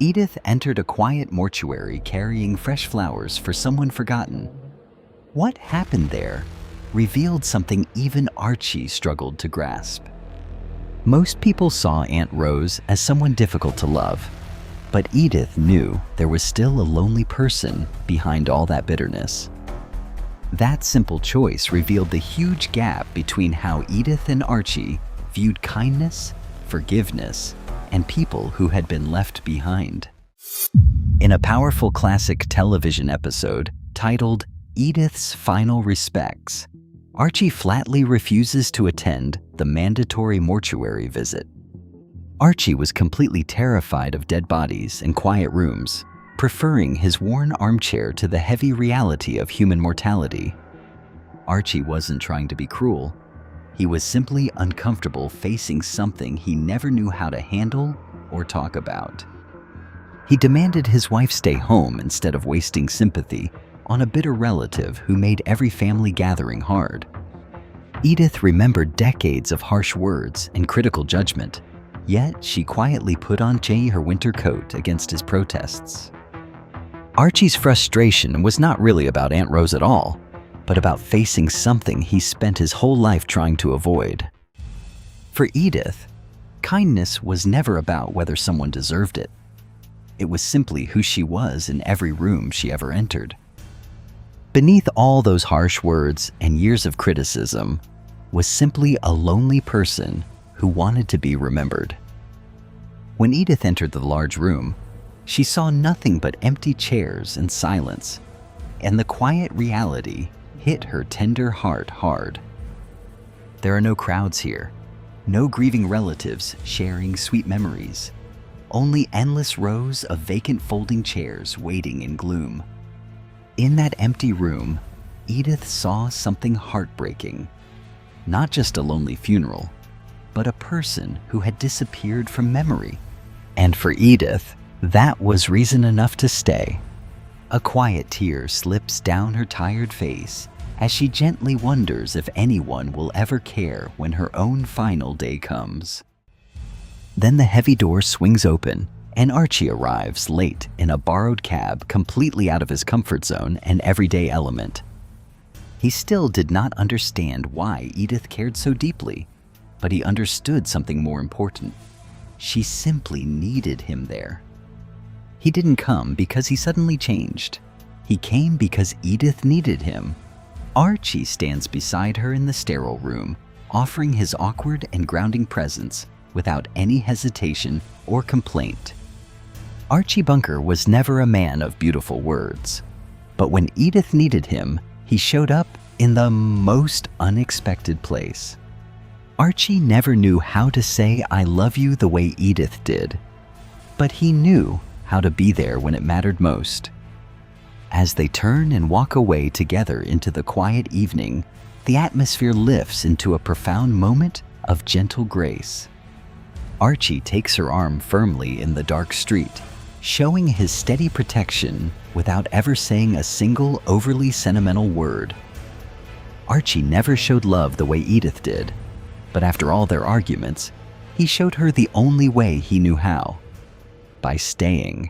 Edith entered a quiet mortuary carrying fresh flowers for someone forgotten. What happened there revealed something even Archie struggled to grasp. Most people saw Aunt Rose as someone difficult to love, but Edith knew there was still a lonely person behind all that bitterness. That simple choice revealed the huge gap between how Edith and Archie viewed kindness, forgiveness, and people who had been left behind. In a powerful classic television episode titled Edith's Final Respects, Archie flatly refuses to attend the mandatory mortuary visit. Archie was completely terrified of dead bodies and quiet rooms, preferring his worn armchair to the heavy reality of human mortality. Archie wasn't trying to be cruel. He was simply uncomfortable facing something he never knew how to handle or talk about. He demanded his wife stay home instead of wasting sympathy on a bitter relative who made every family gathering hard. Edith remembered decades of harsh words and critical judgment, yet she quietly put on her winter coat against his protests. Archie's frustration was not really about Aunt Rose at all, but about facing something he spent his whole life trying to avoid. For Edith, kindness was never about whether someone deserved it. It was simply who she was in every room she ever entered. Beneath all those harsh words and years of criticism was simply a lonely person who wanted to be remembered. When Edith entered the large room, she saw nothing but empty chairs and silence, and the quiet reality hit her tender heart hard. There are no crowds here, no grieving relatives sharing sweet memories, only endless rows of vacant folding chairs waiting in gloom. In that empty room, Edith saw something heartbreaking. Not just a lonely funeral, but a person who had disappeared from memory. And for Edith, that was reason enough to stay. A quiet tear slips down her tired face as she gently wonders if anyone will ever care when her own final day comes. Then the heavy door swings open, and Archie arrives late in a borrowed cab, completely out of his comfort zone and everyday element. He still did not understand why Edith cared so deeply, but he understood something more important. She simply needed him there. He didn't come because he suddenly changed. He came because Edith needed him. Archie stands beside her in the sterile room, offering his awkward and grounding presence without any hesitation or complaint. Archie Bunker was never a man of beautiful words, but when Edith needed him, he showed up in the most unexpected place. Archie never knew how to say "I love you" the way Edith did, but he knew how to be there when it mattered most. As they turn and walk away together into the quiet evening, the atmosphere lifts into a profound moment of gentle grace. Archie takes her arm firmly in the dark street, showing his steady protection without ever saying a single overly sentimental word. Archie never showed love the way Edith did, but after all their arguments, he showed her the only way he knew how: by staying.